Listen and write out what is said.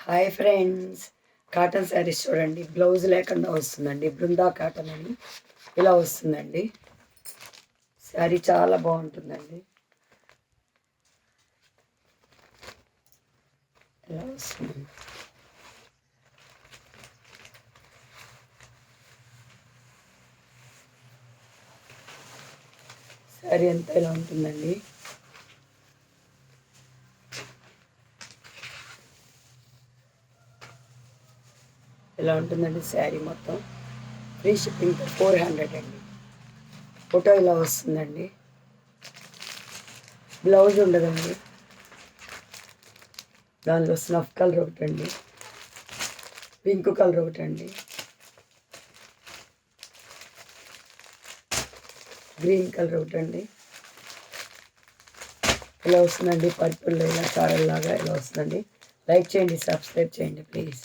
Hi friends, cotton saris చూడండి. Blouse లేకుండా వస్తుందండి. బృందా కాటన్ అని ఇలా వస్తుందండి. శారీ చాలా బాగుంటుందండి. ఇలా వస్తుంది. శారీ అంతా ఇలా ఉంటుందండి. ఇలా ఉంటుందండి శారీ మొత్తం. ఫ్రీ షిప్పింగ్ 400 అండి. ఫోటో ఇలా వస్తుందండి. బ్లౌజ్ ఉండదండి. దానిలో స్నఫ్ కలర్ ఒకటండి, పింక్ కలర్ ఒకటండి, గ్రీన్ కలర్ ఒకటండి. ఇలా వస్తుందండి. పర్పుల్ ఇలా చారల్లాగా ఇలా వస్తుందండి. లైక్ చేయండి, సబ్స్క్రైబ్ చేయండి ప్లీజ్.